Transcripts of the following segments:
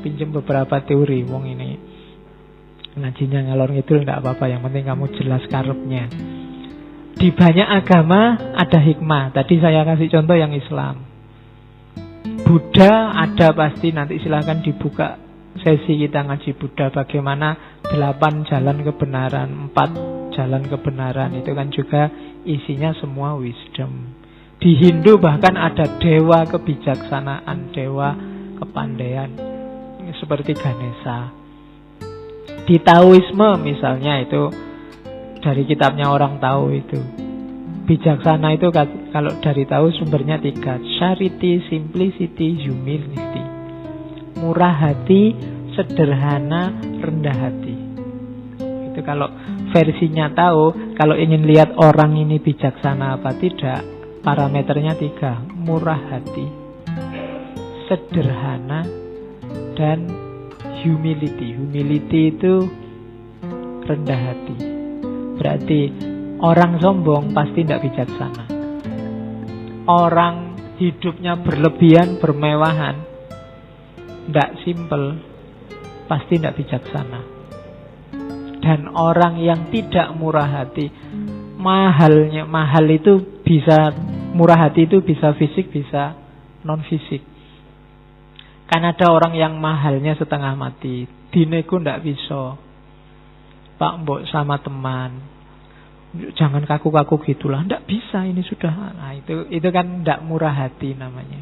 pinjam beberapa teori. Wong ini ngajinya ngalor ngidul enggak apa-apa, yang penting kamu jelas karepnya. Di banyak agama ada hikmah. Tadi saya kasih contoh yang Islam. Buddha ada pasti, nanti silahkan dibuka sesi kita ngaji Buddha. Bagaimana 8 jalan kebenaran, 4 jalan kebenaran. Itu kan juga isinya semua wisdom. Di Hindu bahkan ada dewa kebijaksanaan, dewa kepandaian, seperti Ganesha. Di Taoisme misalnya, itu dari kitabnya orang Tao itu, bijaksana itu kalau dari Tao sumbernya 3. Charity, simplicity, humility. Murah hati, sederhana, rendah hati. Itu kalau versinya Tao. Kalau ingin lihat orang ini bijaksana apa tidak, parameternya 3. Murah hati, sederhana, dan humility. Humility itu rendah hati. Berarti orang sombong pasti tidak bijaksana. Orang hidupnya berlebihan, bermewahan, tidak simple, pasti tidak bijaksana. Dan orang yang tidak murah hati, mahal itu bisa, murah hati itu bisa fisik, bisa non fisik. Kan ada orang yang mahalnya setengah mati, dinego ndak bisa. Pak mbok sama teman, jangan kaku-kaku gitulah, ndak bisa ini sudah. Nah, itu kan ndak murah hati namanya.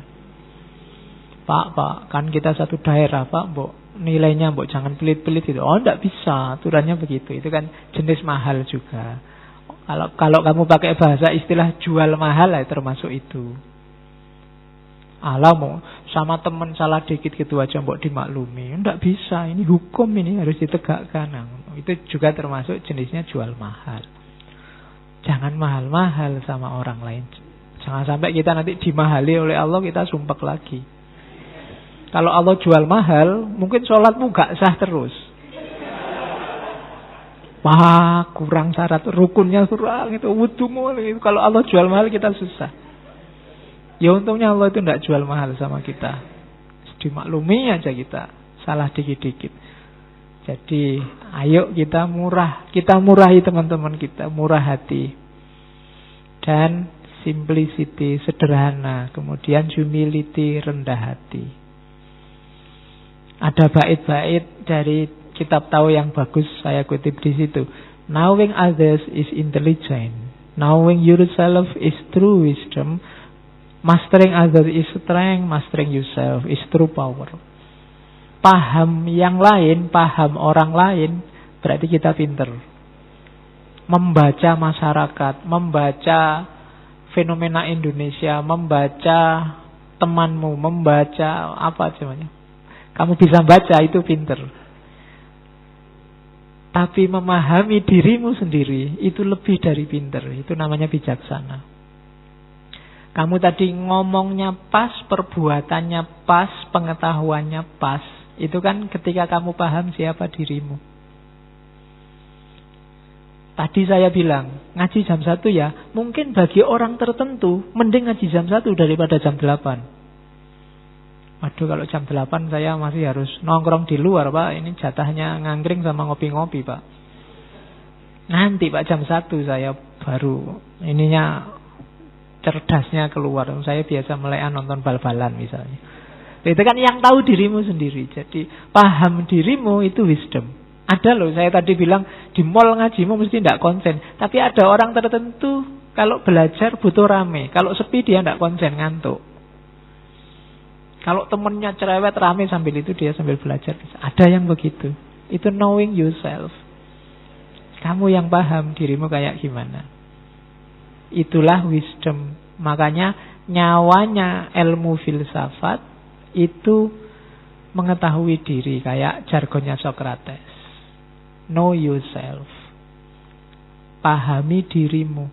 Pak, kan kita satu daerah, Pak, mbok nilainya mbok jangan pelit-pelit gitu. Oh, ndak bisa, aturannya begitu. Itu kan jenis mahal juga. Kalau kamu pakai bahasa istilah jual mahal, ya termasuk itu. Alamu sama teman salah dikit gitu aja mbok dimaklumi, ndak bisa, ini hukum, ini harus ditegakkan. Nah, itu juga termasuk jenisnya jual mahal. Jangan mahal-mahal sama orang lain. Jangan sampai kita nanti dimahali oleh Allah, kita sumpek lagi. Kalau Allah jual mahal, mungkin sholatmu gak sah terus. Wah, kurang syarat, rukunnya kurang, itu wudumu. Kalau Allah jual mahal, kita susah. Ya untungnya Allah itu tidak jual mahal sama kita. Dimaklumi aja kita, salah dikit-dikit. Jadi ayo kita murahi teman-teman kita, murah hati. Dan simplicity, sederhana. Kemudian humility, rendah hati. Ada bait-bait dari kitab Tao yang bagus, saya kutip di situ. Knowing others is intelligent. Knowing yourself is true wisdom. Mastering others is strength. Mastering yourself is true power. Paham yang lain, paham orang lain, berarti kita pinter. Membaca masyarakat, membaca fenomena Indonesia, membaca temanmu, membaca apa namanya. Kamu bisa baca, itu pinter. Tapi memahami dirimu sendiri, itu lebih dari pinter. Itu namanya bijaksana. Kamu tadi ngomongnya pas, perbuatannya pas, pengetahuannya pas. Itu kan ketika kamu paham siapa dirimu. Tadi saya bilang, ngaji jam 1 ya, mungkin bagi orang tertentu mending ngaji jam 1 daripada jam 8. Waduh, kalau jam 8 saya masih harus nongkrong di luar, Pak. Ini jatahnya ngangkring sama ngopi-ngopi, Pak. Nanti Pak jam 1 saya baru ininya cerdasnya keluar. Saya biasa melekan nonton bal-balan misalnya. Itu kan yang tahu dirimu sendiri. Jadi paham dirimu itu wisdom. Ada loh, saya tadi bilang di mall ngajimu mesti tidak konsen. Tapi ada orang tertentu kalau belajar butuh rame. Kalau sepi dia tidak konsen, ngantuk. Kalau temennya cerewet rame sambil itu dia sambil belajar. Ada yang begitu. Itu knowing yourself. Kamu yang paham dirimu kayak gimana. Itulah wisdom. Makanya nyawanya ilmu filsafat itu mengetahui diri, kayak jargonnya Socrates. Know yourself. Pahami dirimu.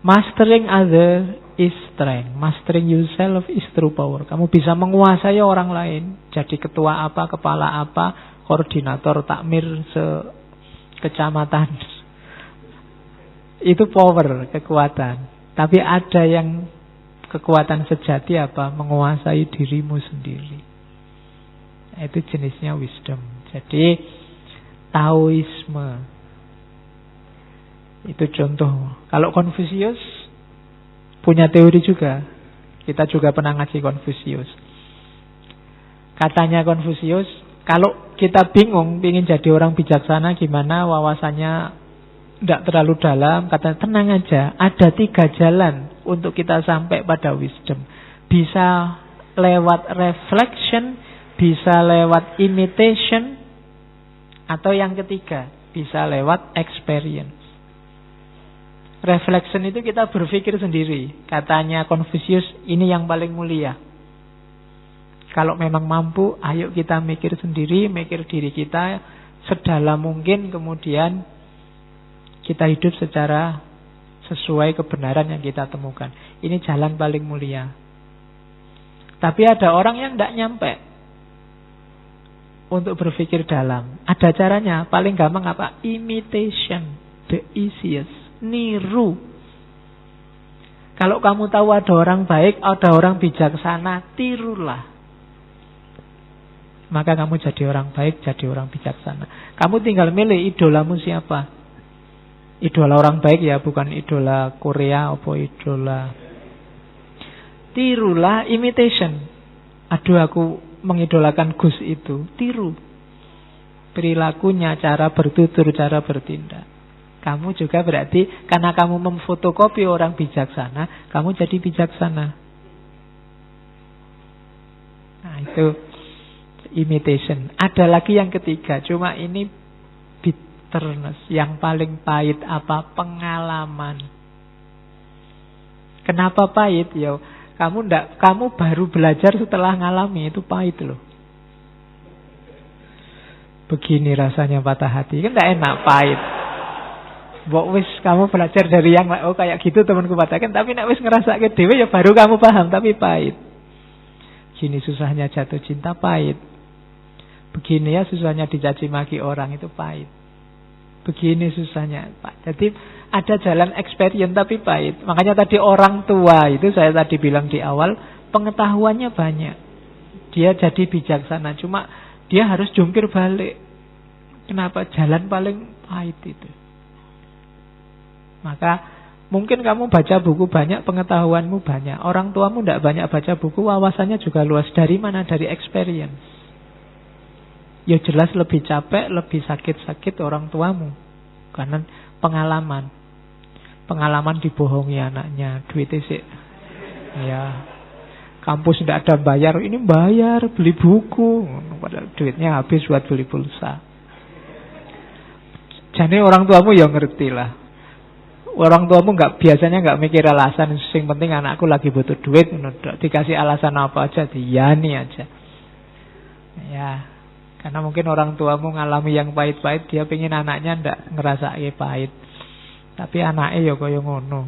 Mastering other is strength. Mastering yourself is true power. Kamu bisa menguasai orang lain. Jadi ketua apa, kepala apa, koordinator takmir sekecamatan. Itu power, kekuatan. Tapi ada yang kekuatan sejati apa? Menguasai dirimu sendiri. Itu jenisnya wisdom. Jadi Taoisme itu contoh. Kalau Konfusius punya teori juga. Kita juga pernah ngaji Konfusius. Katanya Konfusius, kalau kita bingung ingin jadi orang bijaksana gimana, wawasannya tidak terlalu dalam, katanya tenang aja, ada 3 jalan untuk kita sampai pada wisdom. Bisa lewat reflection, bisa lewat imitation, atau yang ketiga, bisa lewat experience. Reflection itu kita berpikir sendiri. Katanya Konfusius, ini yang paling mulia. Kalau memang mampu, ayo kita mikir sendiri, mikir diri kita sedalam mungkin, kemudian kita hidup secara sesuai kebenaran yang kita temukan. Ini jalan paling mulia. Tapi ada orang yang tidak nyampe untuk berpikir dalam. Ada caranya, paling gampang apa? Imitation, the easiest. Niru. Kalau kamu tahu ada orang baik, ada orang bijaksana, tirulah. Maka kamu jadi orang baik, jadi orang bijaksana. Kamu tinggal milih idolamu siapa. Idola orang baik ya, bukan idola Korea atau idola. Tirulah, imitation. Aduh, aku mengidolakan Gus itu. Tiru perilakunya, cara bertutur, cara bertindak. Kamu juga berarti karena kamu memfotokopi orang bijaksana, kamu jadi bijaksana. Nah, itu imitation. Ada lagi yang ketiga, cuma ini bitterness. Yang paling pahit apa? Pengalaman. Kenapa pahit? Ya, kamu baru belajar setelah ngalami, itu pahit loh. Begini rasanya patah hati, kan tidak enak, pahit. Mbok wis kamu belajar dari yang kayak gitu temanku katakan, tapi nek wis ngerasake dhewe ya baru kamu paham, tapi pahit. Gini susahnya jatuh cinta, pahit. Begini ya susahnya dicaci maki orang, itu pahit. Begini susahnya, Pak. Jadi ada jalan experience tapi pahit. Makanya tadi orang tua itu saya tadi bilang di awal, pengetahuannya banyak. Dia jadi bijaksana, cuma dia harus jungkir balik. Kenapa? Jalan paling pahit itu. Maka mungkin kamu baca buku banyak, pengetahuanmu banyak. Orang tuamu tidak banyak baca buku, wawasannya juga luas. Dari mana? Dari experience. Ya jelas lebih capek, lebih sakit-sakit orang tuamu. Karena pengalaman. Pengalaman dibohongi anaknya, duitnya sih. Ya, kampus tidak ada bayar, ini bayar, beli buku. Padahal duitnya habis buat beli pulsa. Jadi orang tuamu ya ngerti lah. Orang tuamu biasanya nggak mikir alasan. Yang penting anakku lagi butuh duit, dikasih alasan apa aja, diyani aja. Ya, karena mungkin orang tuamu ngalami yang pahit-pahit, dia pengen anaknya ndak ngerasa pahit. Tapi anaknya ya kaya ngono.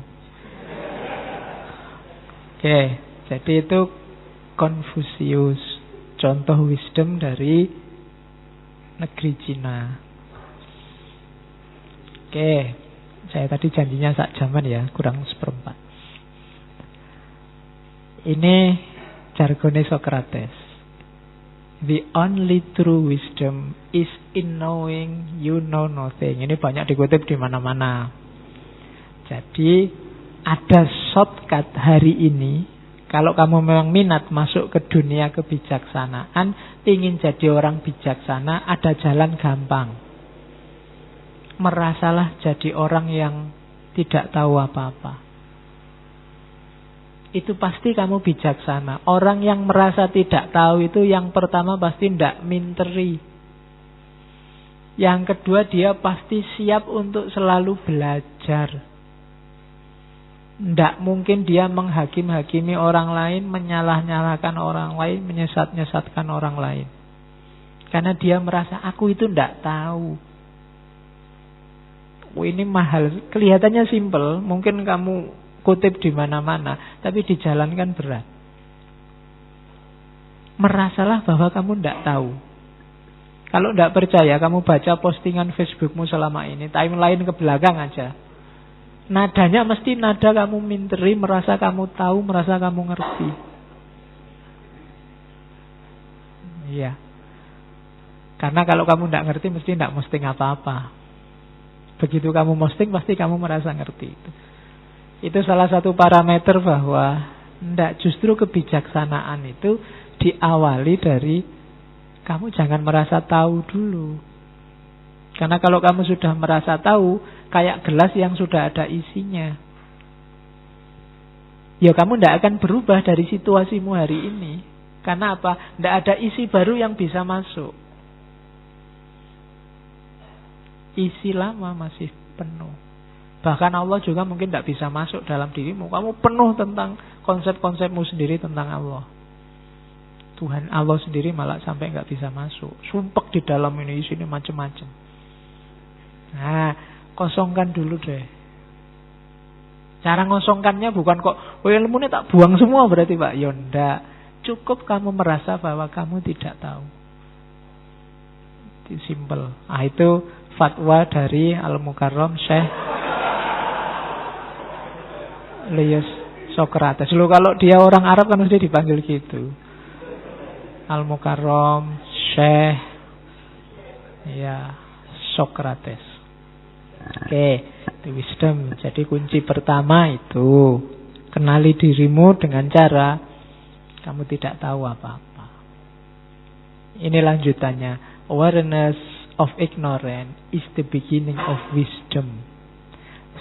Oke, jadi itu Konfusius, contoh wisdom dari negeri Cina. Oke. Saya tadi janjinya sak jaman ya, kurang 1/4. Ini jargonnya Socrates. The only true wisdom is in knowing you know nothing. Ini banyak dikutip di mana-mana. Jadi ada shortcut hari ini. Kalau kamu memang minat masuk ke dunia kebijaksanaan, ingin jadi orang bijaksana, ada jalan gampang. Merasalah jadi orang yang tidak tahu apa-apa. Itu pasti kamu bijaksana. Orang yang merasa tidak tahu itu yang pertama pasti tidak minteri. Yang kedua dia pasti siap untuk selalu belajar. Tidak mungkin dia menghakimi orang lain, menyalah-nyalahkan orang lain, menyesat-nyesatkan orang lain. Karena dia merasa aku itu tidak tahu. Ini mahal, kelihatannya simpel, mungkin kamu kutip di mana-mana, tapi dijalankan berat. Merasalah bahwa kamu tidak tahu. Kalau tidak percaya, kamu baca postingan Facebookmu selama ini, timeline ke belakang aja. Nadanya mesti nada kamu minteri, merasa kamu tahu, merasa kamu ngerti. Iya. Karena kalau kamu tidak ngerti mesti tidak posting apa-apa. Begitu kamu posting pasti kamu merasa ngerti. Itu salah satu parameter bahwa tidak, justru kebijaksanaan itu diawali dari kamu jangan merasa tahu dulu. Karena kalau kamu sudah merasa tahu, kayak gelas yang sudah ada isinya, ya kamu tidak akan berubah dari situasimu hari ini. Karena apa? Tidak ada isi baru yang bisa masuk. Isi lama masih penuh. Bahkan Allah juga mungkin tidak bisa masuk dalam dirimu. Kamu penuh tentang konsep-konsepmu sendiri tentang Allah. Tuhan Allah sendiri malah sampai nggak bisa masuk. Sumpek di dalam ini, isinya macam-macam. Nah, kosongkan dulu deh. Cara ngosongkannya bukan kok, ilmu ini tak buang semua berarti Pak. Ya enggak. Cukup kamu merasa bahwa kamu tidak tahu. Itu simple. Nah, itu fatwa dari Al-Mukarram Syekh Laius Sokrates. Loh, kalau dia orang Arab kan mesti dipanggil gitu. Al-Mukarram Syekh Sokrates. Oke, itu wisdom. Jadi kunci pertama itu kenali dirimu dengan cara kamu tidak tahu apa-apa. Ini lanjutannya. Awareness of ignorance is the beginning of wisdom.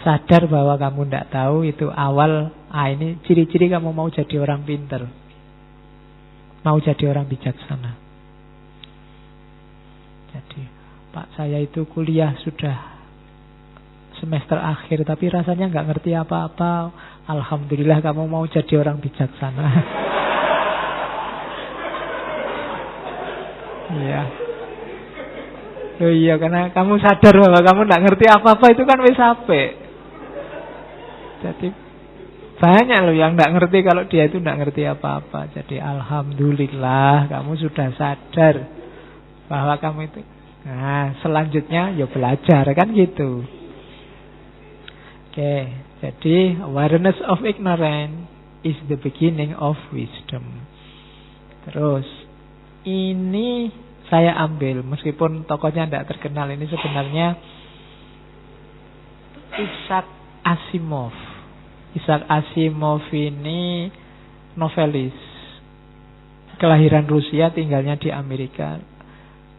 Sadar bahwa kamu tidak tahu itu awal. Ini ciri-ciri kamu mau jadi orang pintar, mau jadi orang bijaksana. Jadi, Pak, saya itu kuliah sudah semester akhir tapi rasanya nggak ngerti apa-apa. Alhamdulillah kamu mau jadi orang bijaksana. Iya. Oh iya, karena kamu sadar bahwa kamu tidak ngerti apa-apa itu kan wis apik. Jadi banyak loh yang tidak ngerti kalau dia itu tidak ngerti apa-apa. Jadi alhamdulillah kamu sudah sadar bahwa kamu itu. Nah, selanjutnya ya belajar kan gitu. Oke, jadi awareness of ignorance is the beginning of wisdom. Terus ini saya ambil, meskipun tokohnya tidak terkenal, ini sebenarnya Isaac Asimov. Isaac Asimov ini novelis, kelahiran Rusia, tinggalnya di Amerika.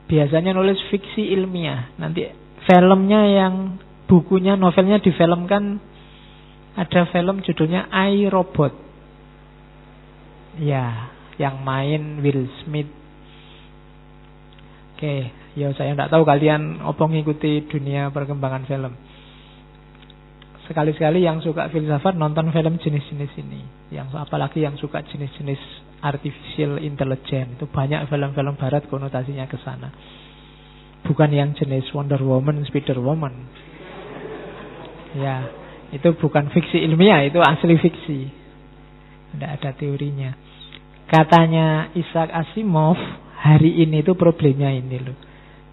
Biasanya nulis fiksi ilmiah. Nanti filmnya yang bukunya, novelnya difilmkan. Ada film judulnya I, Robot. Ya, yang main Will Smith. Oke, ya saya tidak tahu kalian apa ngikuti dunia perkembangan film. Sekali-sekali yang suka filsafat nonton film jenis-jenis ini. Yang apalagi yang suka jenis-jenis artificial intelligence. Itu banyak film-film barat konotasinya ke sana. Bukan yang jenis Wonder Woman, Spider Woman. Ya, itu bukan fiksi ilmiah, itu asli fiksi. Tidak ada teorinya. Katanya Isaac Asimov, hari ini itu problemnya ini loh.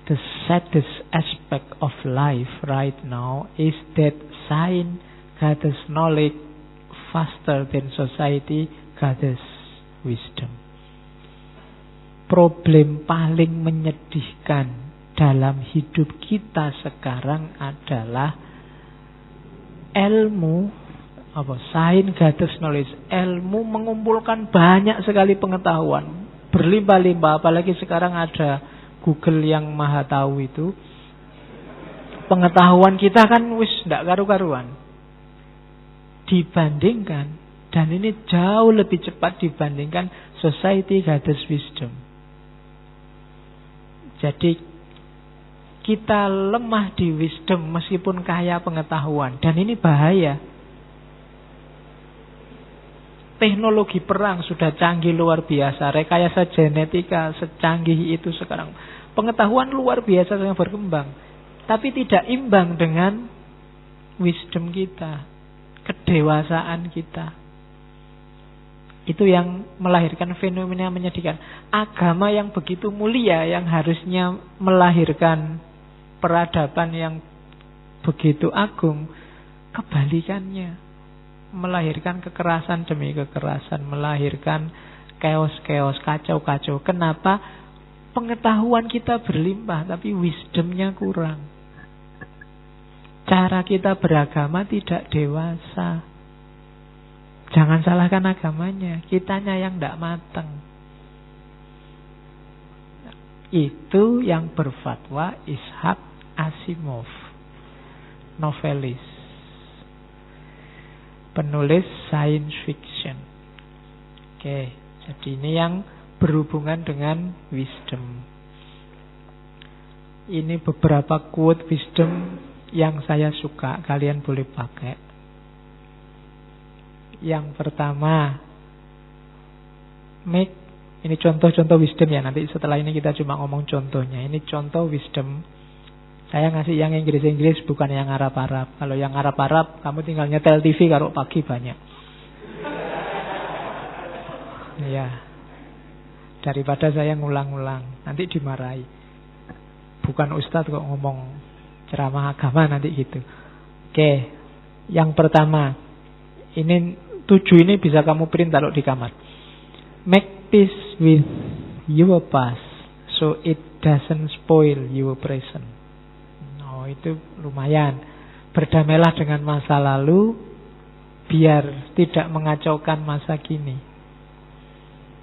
The saddest aspect of life right now is that science gathers knowledge faster than society gathers wisdom. Problem paling menyedihkan dalam hidup kita sekarang adalah ilmu, science gathers knowledge. Ilmu mengumpulkan banyak sekali pengetahuan, berlimpah-limpah. Apalagi sekarang ada Google yang maha tahu itu. Pengetahuan kita kan wis ndak karu-karuan dibandingkan, dan ini jauh lebih cepat dibandingkan society gathers wisdom. Jadi kita lemah di wisdom meskipun kaya pengetahuan, dan ini bahaya. Teknologi perang sudah canggih luar biasa, rekayasa genetika secanggih itu sekarang. Pengetahuan luar biasa yang berkembang, tapi tidak imbang dengan wisdom kita, kedewasaan kita. Itu yang melahirkan fenomena menyedihkan. Agama yang begitu mulia, yang harusnya melahirkan peradaban yang begitu agung, kebalikannya. Melahirkan kekerasan demi kekerasan, melahirkan chaos-chaos, kacau-kacau. Kenapa? Pengetahuan kita berlimpah, tapi wisdomnya kurang. Cara kita beragama tidak dewasa. Jangan salahkan agamanya, kitanya yang tidak matang. Itu yang berfatwa Ishak Asimov, novelis, penulis science fiction. Oke, jadi ini yang berhubungan dengan wisdom. Ini beberapa quote wisdom yang saya suka, kalian boleh pakai. Yang pertama, ini contoh-contoh wisdom ya. Nanti setelah ini kita cuma ngomong contohnya. Ini contoh wisdom. Saya ngasih yang Inggris-Inggris, bukan yang Arab-Arab. Kalau yang Arab-Arab, kamu tinggal nyetel TV kalau pagi banyak. Ya, daripada saya ngulang-ngulang, nanti dimarahi. Bukan ustadz kok ngomong ceramah agama nanti gitu. Oke, yang pertama, ini 7 ini bisa kamu print taruh di kamar. Make peace with your past, so it doesn't spoil your present. Oh, itu lumayan. Berdamailah dengan masa lalu, biar tidak mengacaukan masa kini.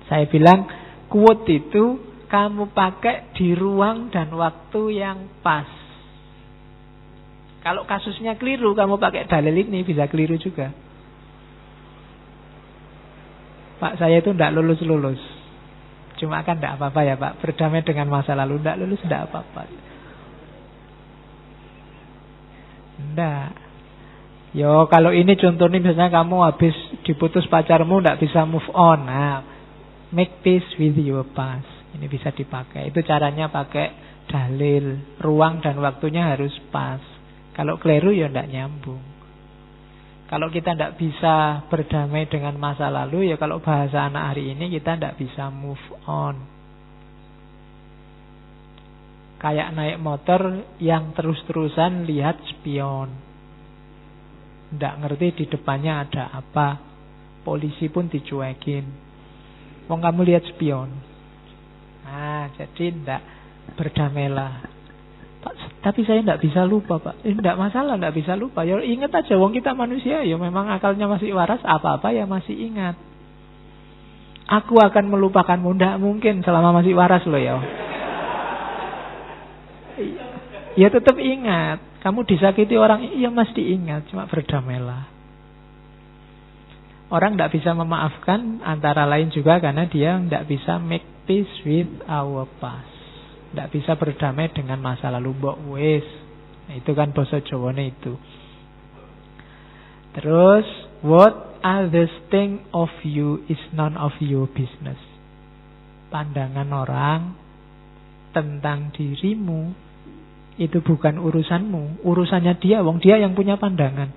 Saya bilang, quote itu kamu pakai di ruang dan waktu yang pas. Kalau kasusnya keliru, kamu pakai dalil ini bisa keliru juga. Pak, saya itu tidak lulus-lulus. Cuma kan tidak apa-apa ya Pak, berdamai dengan masa lalu. Tidak lulus tidak apa-apa. Tidak. Yo, kalau ini contohnya misalnya kamu habis diputus pacarmu, tidak bisa move on. Nah, make peace with your past. Ini bisa dipakai. Itu caranya pakai dalil. Ruang dan waktunya harus pas. Kalau keliru ya tidak nyambung. Kalau kita tidak bisa berdamai dengan masa lalu, ya kalau bahasa anak hari ini kita tidak bisa move on. Kayak naik motor yang terus-terusan lihat spion. Tidak ngerti di depannya ada apa. Polisi pun dicuekin. Wong kamu lihat spion. Nah, jadi tidak berdamailah. Pak, tapi saya tidak bisa lupa Pak. Tidak masalah, tidak bisa lupa. Ya ingat aja, wong kita manusia. Ya memang akalnya masih waras, apa-apa ya masih ingat. Aku akan melupakanmu. Tidak mungkin selama masih waras loh ya. Ya tetap ingat. Kamu disakiti orang, ya mesti ingat. Cuma berdamailah. Orang tidak bisa memaafkan antara lain juga karena dia tidak bisa make peace with our past. Tidak bisa berdamai dengan masa lalu. Mbok wis. Nah, itu kan bahasa Jawane itu. Terus, what others think of you is none of your business. Pandangan orang tentang dirimu itu bukan urusanmu. Urusannya dia, wong dia yang punya pandangan.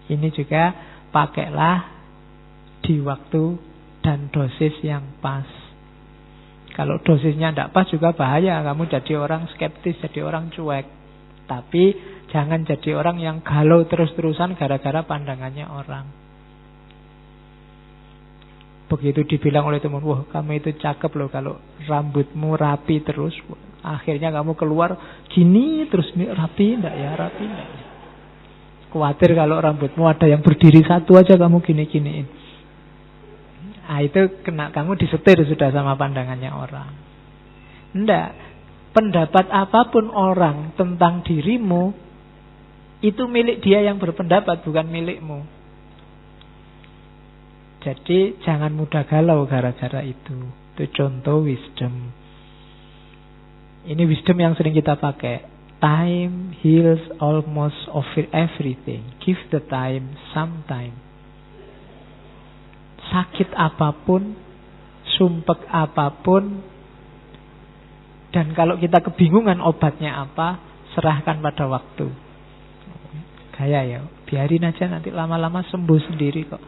Ini juga pakailah di waktu dan dosis yang pas. Kalau dosisnya tidak pas juga bahaya. Kamu jadi orang skeptis, jadi orang cuek. Tapi jangan jadi orang yang galau terus-terusan gara-gara pandangannya orang. Begitu dibilang oleh teman, wah kamu itu cakep loh kalau rambutmu rapi terus. Akhirnya kamu keluar gini terus, rapi enggak ya, rapi enggak ya. Khawatir kalau rambutmu ada yang berdiri satu aja kamu gini-giniin. Nah itu kena, kamu disetir sudah sama pandangannya orang. Enggak. Pendapat apapun orang tentang dirimu itu milik dia yang berpendapat, bukan milikmu. Jadi jangan mudah galau gara-gara itu. Itu contoh wisdom. Ini wisdom yang sering kita pakai. Time heals almost everything. Give the time some time. Sakit apapun, sumpek apapun, dan kalau kita kebingungan obatnya apa, serahkan pada waktu. Kayak ya, biarin aja nanti lama-lama sembuh sendiri kok.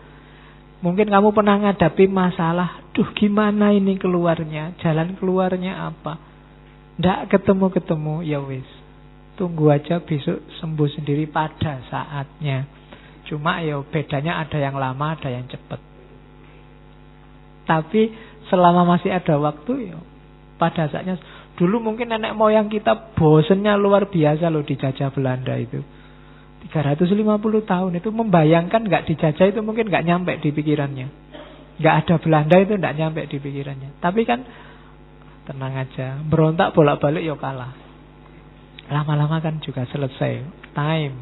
Mungkin kamu pernah ngadapi masalah, duh gimana ini keluarnya, jalan keluarnya apa, ndak ketemu-ketemu, ya wis. Tunggu aja besok sembuh sendiri pada saatnya. Cuma ya bedanya ada yang lama, ada yang cepat. Tapi selama masih ada waktu ya pada saatnya. Dulu mungkin nenek moyang kita bosennya luar biasa loh dijajah Belanda itu. 350 tahun itu membayangkan nggak dijajah itu mungkin nggak nyampe di pikirannya. Nggak ada Belanda itu nggak nyampe di pikirannya. Tapi kan tenang aja, berontak bolak-balik ya kalah. Lama-lama kan juga selesai. Time.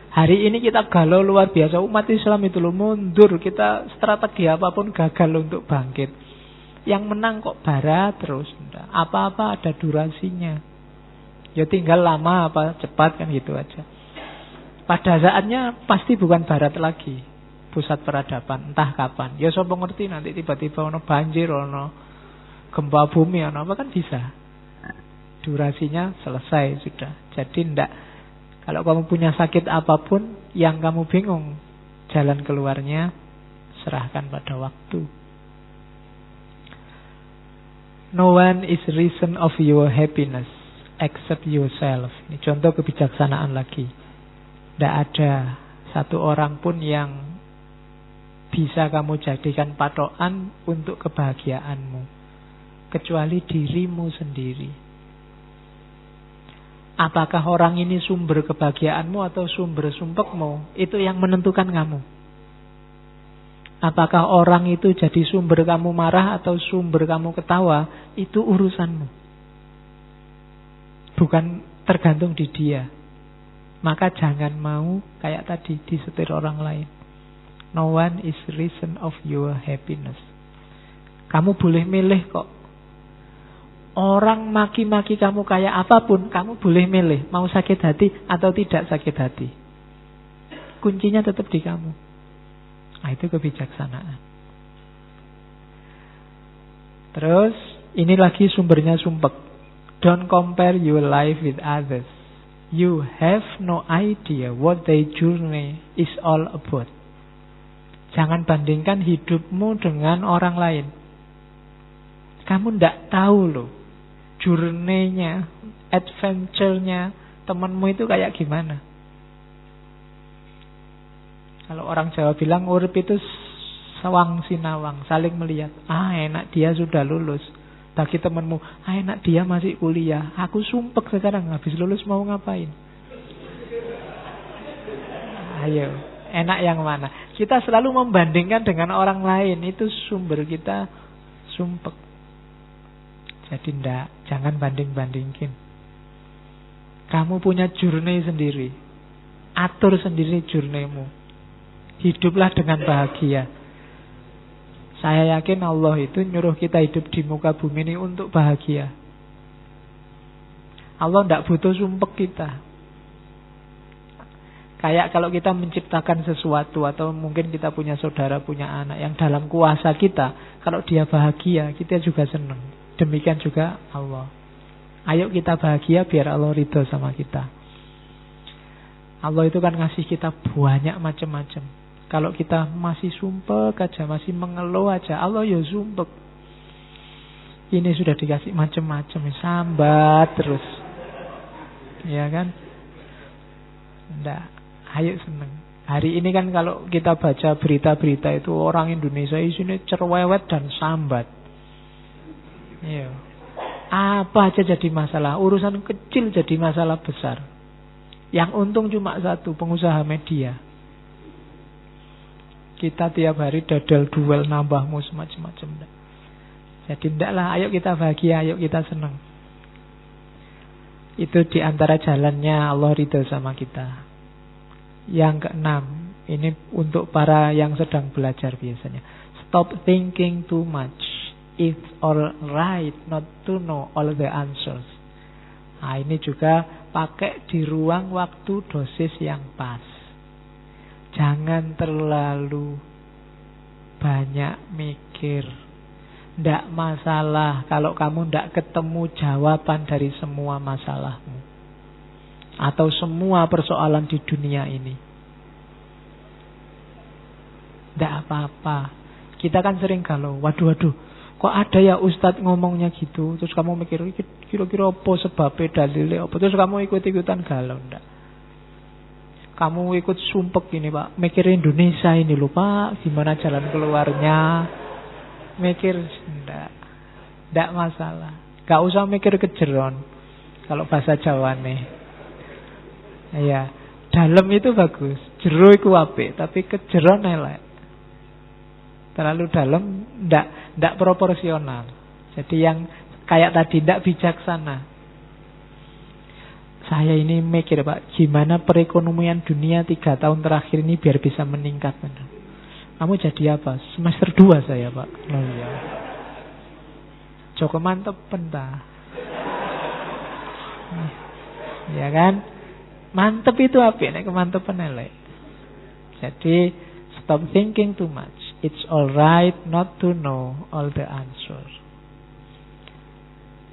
Hari ini kita galau luar biasa. Umat Islam itu loh mundur. Kita strategi apapun gagal untuk bangkit. Yang menang kok barat terus. Apa-apa ada durasinya. Ya tinggal lama apa cepat kan gitu aja. Pada saatnya pasti bukan barat lagi pusat peradaban, entah kapan. Ya sapa ngerti nanti tiba-tiba ono banjir, ono gempa bumi, ono apa kan bisa. Durasinya selesai sudah. Jadi ndak, kalau kamu punya sakit apapun yang kamu bingung jalan keluarnya, serahkan pada waktu. No one is reason of your happiness except yourself. Ini contoh kebijaksanaan lagi. Tidak ada satu orang pun yang bisa kamu jadikan patokan untuk kebahagiaanmu kecuali dirimu sendiri. Apakah orang ini sumber kebahagiaanmu atau sumber sumpekmu? Itu yang menentukan kamu. Apakah orang itu jadi sumber kamu marah atau sumber kamu ketawa? Itu urusanmu. Bukan tergantung di dia. Maka jangan mau kayak tadi disetir orang lain. No one is reason of your happiness. Kamu boleh milih kok. Orang maki-maki kamu kayak apapun, kamu boleh milih. Mau sakit hati atau tidak sakit hati. Kuncinya tetap di kamu. Nah, itu kebijaksanaan. Terus, ini lagi sumbernya sumpek. Don't compare your life with others. You have no idea what their journey is all about. Jangan bandingkan hidupmu dengan orang lain. Kamu tidak tahu loh journey-nya, adventure-nya temanmu itu kayak gimana. Kalau orang Jawa bilang urip itu sawang sinawang, saling melihat. Enak dia sudah lulus. Bagi temanmu, enak dia masih kuliah. Aku sumpek sekarang habis lulus mau ngapain? Ayo, enak yang mana? Kita selalu membandingkan dengan orang lain. Itu sumber kita sumpek. Jadi jangan banding-bandingin. Kamu punya journey sendiri. Atur sendiri journeymu. Hiduplah dengan bahagia. Saya yakin Allah itu nyuruh kita hidup di muka bumi ini untuk bahagia. Allah tidak butuh sumpek kita. Kayak kalau kita menciptakan sesuatu atau mungkin kita punya saudara, punya anak yang dalam kuasa kita, kalau dia bahagia, kita juga senang. Demikian juga Allah. Ayo kita bahagia biar Allah ridho sama kita. Allah itu kan ngasih kita banyak macam-macam. Kalau kita masih sumpek aja, masih mengeluh aja, Allah ya sumpek. Ini sudah dikasih macam-macam, sambat terus. Ya kan? Nggak, ayo seneng. Hari ini kan kalau kita baca berita-berita itu orang Indonesia isinya cerewet dan sambat. Iya. Apa aja jadi masalah, urusan kecil jadi masalah besar. Yang untung cuma satu, pengusaha media. Kita tiap hari dadal duel nambahmu semacam-macam. Jadi ndaklah, ayo kita bahagia, ayo kita senang. Itu diantara jalannya Allah ridho sama kita. Yang keenam, ini untuk para yang sedang belajar biasanya. Stop thinking too much. It's alright not to know all the answers. Nah, ini juga pakai di ruang waktu dosis yang pas. Jangan terlalu banyak mikir. Ndak masalah kalau kamu ndak ketemu jawaban dari semua masalahmu atau semua persoalan di dunia ini. Ndak apa-apa. Kita kan sering galau. Waduh, kok ada ya Ustadz ngomongnya gitu. Terus kamu mikir, kira-kira apa sebabnya, dalilnya apa. Terus kamu ikut-ikutan galau. Ndak. Kamu ikut sumpek ini Pak, mikir Indonesia ini loh Pak, gimana jalan keluarnya. Mikir ndak masalah. Gak usah mikir kejeron. Kalau bahasa Jawa nih. Iya, dalam itu bagus, jero iku apik, tapi kejeron elek. Terlalu dalam ndak proporsional. Jadi yang kayak tadi ndak bijaksana. Saya ini mikir Pak, gimana perekonomian dunia 3 tahun terakhir ini biar bisa meningkat. Kamu jadi apa? Semester 2 saya Pak. Oh iya. Joko mantep pentah. Ya kan? Mantep itu apa? Nek kemantepan elek. Jadi stop thinking too much. It's alright not to know all the answers.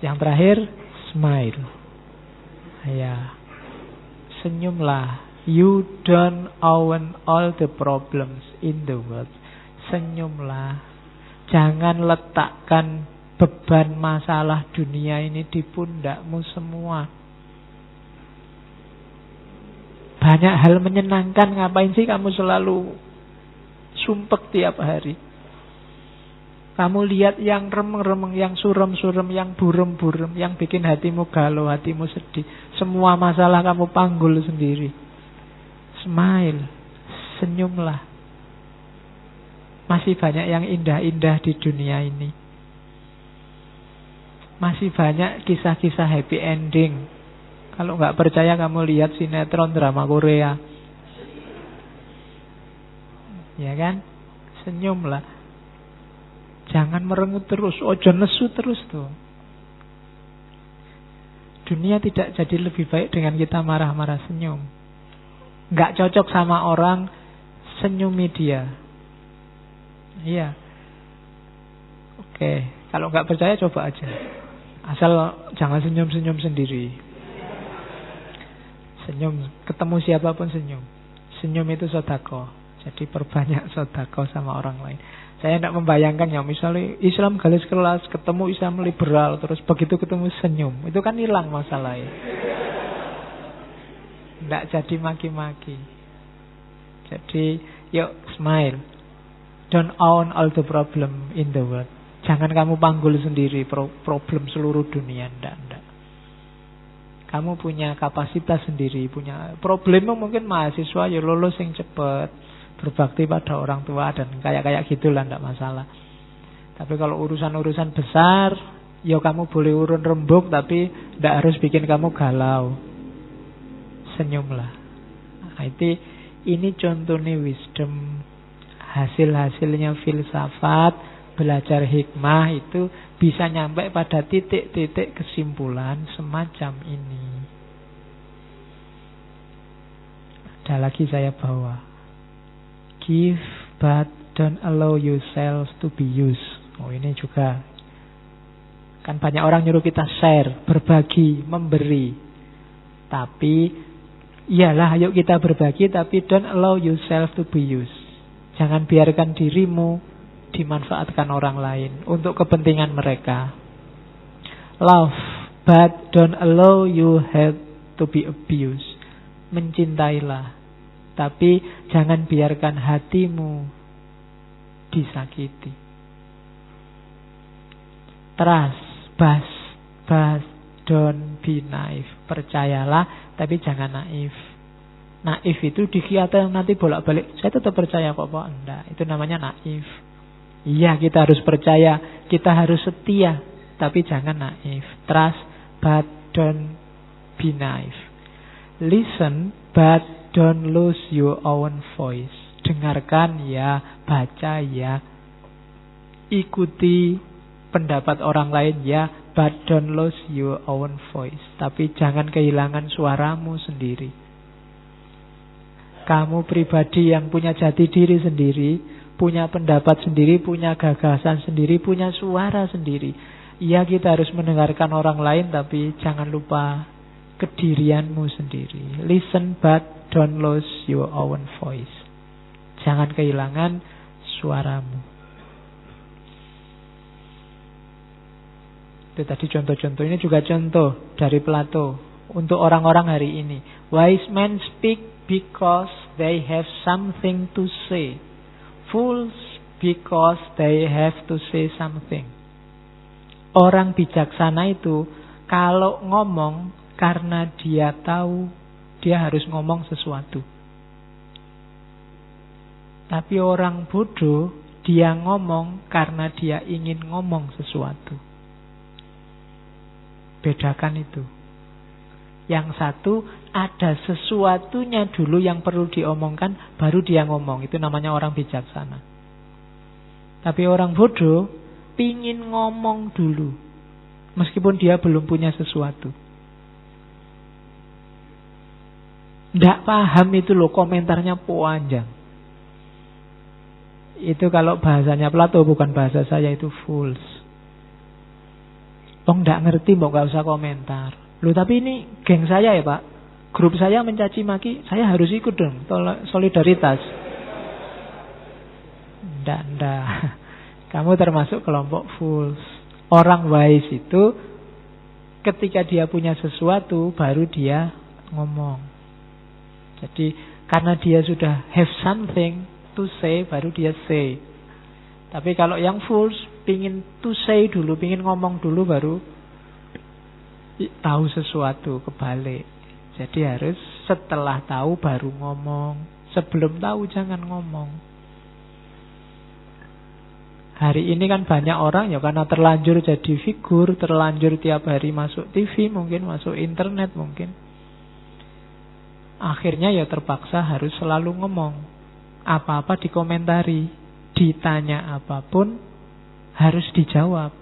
Yang terakhir, smile. Ya, senyumlah. You don't own all the problems in the world. Senyumlah. Jangan letakkan beban masalah dunia ini di pundakmu semua. Banyak hal menyenangkan. Ngapain sih kamu selalu sumpek tiap hari? Kamu lihat yang remeng-remeng, yang surem-surem, yang burem-burem, yang bikin hatimu galau, hatimu sedih. Semua masalah kamu panggul sendiri. Smile, senyumlah. Masih banyak yang indah-indah di dunia ini. Masih banyak kisah-kisah happy ending. Kalau nggak percaya kamu lihat sinetron drama Korea. Ya kan? Senyumlah. Jangan merengut terus, ojo nesu terus tuh. Dunia tidak jadi lebih baik dengan kita marah-marah, senyum. Nggak cocok sama orang, senyumi dia. Iya. Oke, kalau nggak percaya coba aja. Asal jangan senyum-senyum sendiri. Senyum, ketemu siapapun senyum. Senyum itu sedekah. Jadi perbanyak sedekah sama orang lain. Saya tidak membayangkan ya, misalnya Islam garis keras, ketemu Islam liberal, terus begitu ketemu senyum, itu kan hilang masalahnya. Tidak jadi maki-maki. Jadi, yuk smile. Don't own all the problem in the world. Jangan kamu panggul sendiri problem seluruh dunia, enggak. Kamu punya kapasitas sendiri, punya problemmu mungkin mahasiswa ya lulus yang cepat. Berbakti pada orang tua dan kayak gitulah, tidak masalah. Tapi kalau urusan-urusan besar, ya kamu boleh urun rembuk, tapi tidak harus bikin kamu galau. Senyumlah. Nah, ini contohnya wisdom. Hasil-hasilnya filsafat, belajar hikmah itu bisa nyampe pada titik-titik kesimpulan semacam ini. Ada lagi saya bawa. Give but don't allow yourself to be used. Oh, ini juga kan banyak orang nyuruh kita share, berbagi, memberi. Tapi iyalah, ayo kita berbagi, tapi don't allow yourself to be used. Jangan biarkan dirimu dimanfaatkan orang lain untuk kepentingan mereka. Love but don't allow you have to be abused. Mencintailah, tapi jangan biarkan hatimu disakiti. Trust, but don't be naive. Percayalah, tapi jangan naif. Naif itu dikira nanti bolak-balik, saya tetap percaya kok Pak. Enggak, itu namanya naif. Iya, kita harus percaya, kita harus setia, tapi jangan naif. Trust, but don't be naive. Listen, but don't lose your own voice. Dengarkan ya, baca ya, ikuti pendapat orang lain ya, but don't lose your own voice. Tapi jangan kehilangan suaramu sendiri. Kamu pribadi yang punya jati diri sendiri, punya pendapat sendiri, punya gagasan sendiri, punya suara sendiri. Ya, kita harus mendengarkan orang lain, tapi jangan lupa kedirianmu sendiri. Listen but don't lose your own voice. Jangan kehilangan suaramu. Itu tadi contoh-contoh. Ini juga contoh dari Plato untuk orang-orang hari ini. Wise men speak because they have something to say. Fools because they have to say something. Orang bijaksana itu kalau ngomong karena dia tahu dia harus ngomong sesuatu. Tapi orang bodoh, dia ngomong karena dia ingin ngomong sesuatu. Bedakan itu. Yang satu, ada sesuatunya dulu yang perlu diomongkan, baru dia ngomong. Itu namanya orang bijaksana. Tapi orang bodoh, pingin ngomong dulu. Meskipun dia belum punya sesuatu. Nggak paham itu loh, komentarnya panjang. Itu kalau bahasanya Plato, bukan bahasa saya, itu fools. Oh nggak ngerti, mau nggak usah komentar. Loh tapi ini geng saya ya Pak, grup saya mencaci maki, saya harus ikut dong, solidaritas. Nggak. Kamu termasuk kelompok fools. Orang wise itu ketika dia punya sesuatu baru dia ngomong. Jadi karena dia sudah have something to say, baru dia say. Tapi kalau yang fools pingin to say dulu, pingin ngomong dulu, baru tahu sesuatu, kebalik. Jadi harus setelah tahu baru ngomong. Sebelum tahu jangan ngomong. Hari ini kan banyak orang ya karena terlanjur jadi figur, terlanjur tiap hari masuk TV, mungkin masuk internet mungkin. Akhirnya ya terpaksa harus selalu ngomong. Apa-apa dikomentari, ditanya apapun harus dijawab.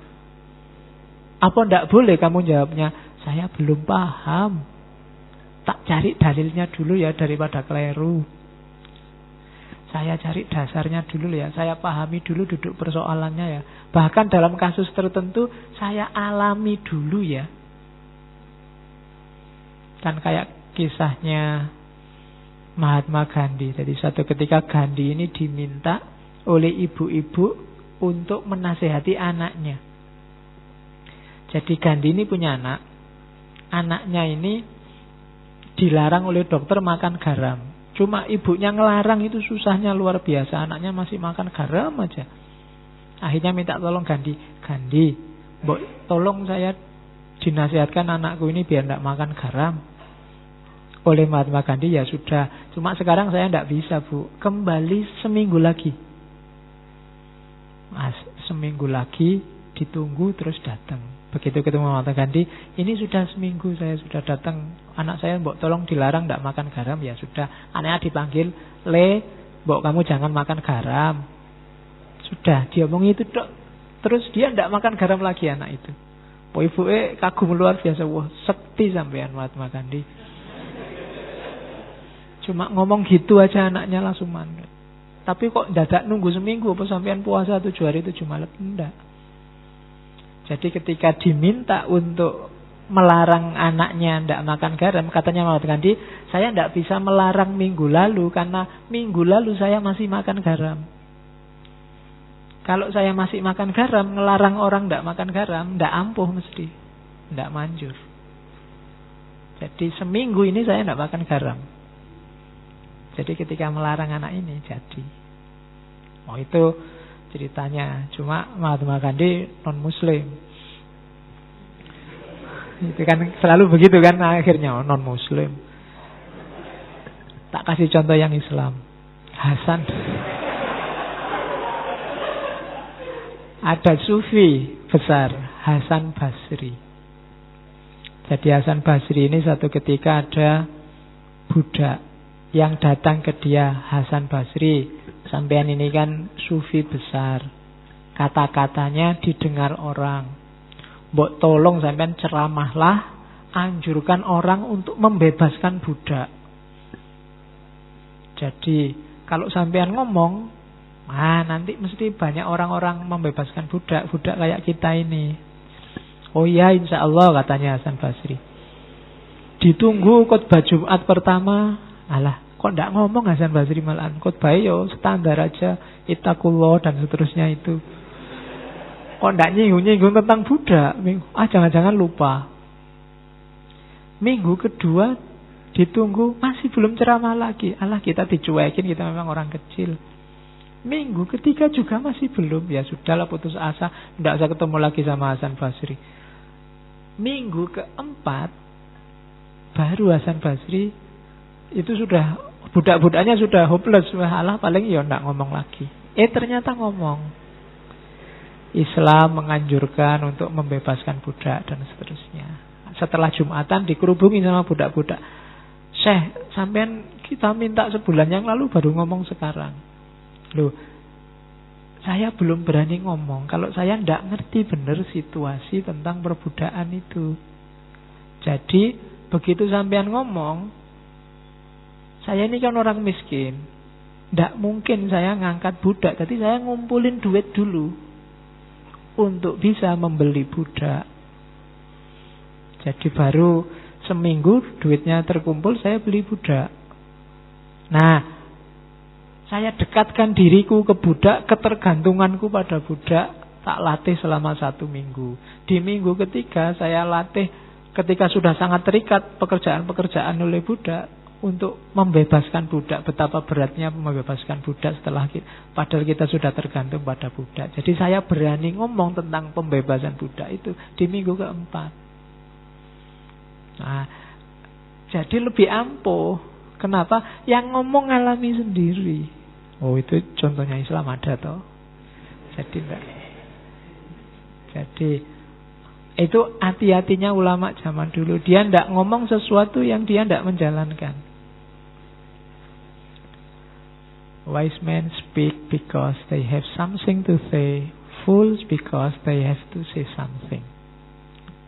Apa ndak boleh kamu jawabnya, saya belum paham, tak cari dalilnya dulu ya daripada keliru. Saya cari dasarnya dulu ya, saya pahami dulu duduk persoalannya ya. Bahkan dalam kasus tertentu saya alami dulu ya. Kan kayak kisahnya Mahatma Gandhi. Jadi suatu ketika Gandhi ini diminta oleh ibu-ibu untuk menasehati anaknya. Jadi Gandhi ini punya anak. Anaknya ini dilarang oleh dokter makan garam. Cuma ibunya ngelarang, itu susahnya luar biasa. Anaknya masih makan garam aja. Akhirnya minta tolong Gandhi. Gandhi, tolong saya dinasihatkan anakku ini biar tidak makan garam. Oleh Mahatma Gandhi, ya sudah. Cuma sekarang saya tidak bisa Bu, kembali seminggu lagi. Seminggu lagi ditunggu, terus datang. Begitu ketemu Mahatma Gandhi, ini sudah seminggu saya sudah datang. Anak saya mbok tolong dilarang tidak makan garam. Ya sudah, anaknya dipanggil, mbok kamu jangan makan garam. Sudah, dia ngomong itu dok. Terus dia tidak makan garam lagi anak itu. Ibu kagum luar biasa. Wah, sekti sampean Mahatma Gandhi. Cuma ngomong gitu aja anaknya langsung manut. Tapi kok dadak nunggu seminggu, apa sampean puasa 7 hari 7 malam? Enggak. Jadi ketika diminta untuk melarang anaknya tidak makan garam, katanya Mahatma Gandhi, saya tidak bisa melarang minggu lalu karena minggu lalu saya masih makan garam. Kalau saya masih makan garam, ngelarang orang tidak makan garam, tidak ampuh mesti, tidak manjur. Jadi seminggu ini saya tidak makan garam. Jadi ketika melarang anak ini jadi. Oh itu ceritanya. Cuma Mahatma Gandhi non-muslim. Itu kan selalu begitu kan akhirnya, non-muslim. Tak kasih contoh yang Islam. Hasan. Ada sufi besar, Hasan Basri. Jadi Hasan Basri ini satu ketika ada budak yang datang ke dia, Hasan Basri, sampean ini kan sufi besar, kata-katanya didengar orang, mbok tolong sampean ceramahlah, anjurkan orang untuk membebaskan budak. Jadi kalau sampean ngomong, nanti mesti banyak orang-orang membebaskan budak kayak kita ini. Oh iya, insya Allah, katanya Hasan Basri. Ditunggu khotbah Jumat pertama, alah, kok tidak ngomong Hasan Basri malahan. Khotbah yo standar aja, ittaqullah dan seterusnya itu. Kok tidak nyinggung-nyinggung tentang budak. Jangan-jangan lupa. Minggu kedua ditunggu, masih belum ceramah lagi. Alah, kita dicuekin, kita memang orang kecil. Minggu ketiga juga masih belum. Ya sudahlah, putus asa, tidak usah ketemu lagi sama Hasan Basri. Minggu keempat baru Hasan Basri itu sudah, budak-budaknya sudah hopeless. Wah, Allah paling ya tidak ngomong lagi. Ternyata ngomong. Islam menganjurkan untuk membebaskan budak dan seterusnya. Setelah Jumatan dikerubungi sama budak-budak. Syekh, sampean kita minta sebulan yang lalu baru ngomong sekarang. Loh, saya belum berani ngomong kalau saya tidak ngerti benar situasi tentang perbudakan itu. Jadi begitu sampean ngomong, saya ini kan orang miskin, tidak mungkin saya ngangkat budak. Jadi saya ngumpulin duit dulu untuk bisa membeli budak. Jadi baru seminggu duitnya terkumpul, saya beli budak. Nah, saya dekatkan diriku ke budak, ketergantunganku pada budak, tak latih selama 1 minggu. Di minggu ketiga saya latih ketika sudah sangat terikat pekerjaan-pekerjaan oleh budak untuk membebaskan budak. Betapa beratnya membebaskan budak setelah padahal kita sudah tergantung pada budak. Jadi saya berani ngomong tentang pembebasan budak itu di minggu keempat. Nah, jadi lebih ampuh. Kenapa? Yang ngomong alami sendiri. Oh, itu contohnya Islam ada toh. Jadi enggak. Jadi itu hati-hatinya ulama zaman dulu. Dia enggak ngomong sesuatu yang dia enggak menjalankan. Wise men speak because they have something to say. Fools because they have to say something.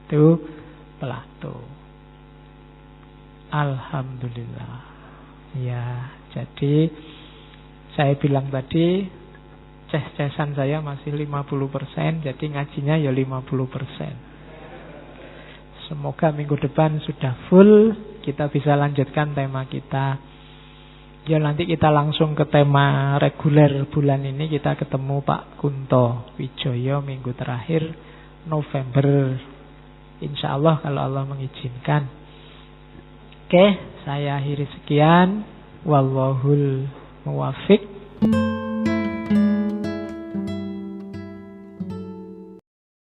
Itu Plato. Alhamdulillah. Ya, jadi saya bilang tadi ces-cesan saya masih 50%, jadi ngajinya ya 50%. Semoga minggu depan sudah full, kita bisa lanjutkan tema kita. Ya nanti kita langsung ke tema reguler bulan ini. Kita ketemu Pak Kunto Wijoyo minggu terakhir November, insya Allah kalau Allah mengizinkan. Oke, saya akhiri sekian. Wallahul muwaffiq.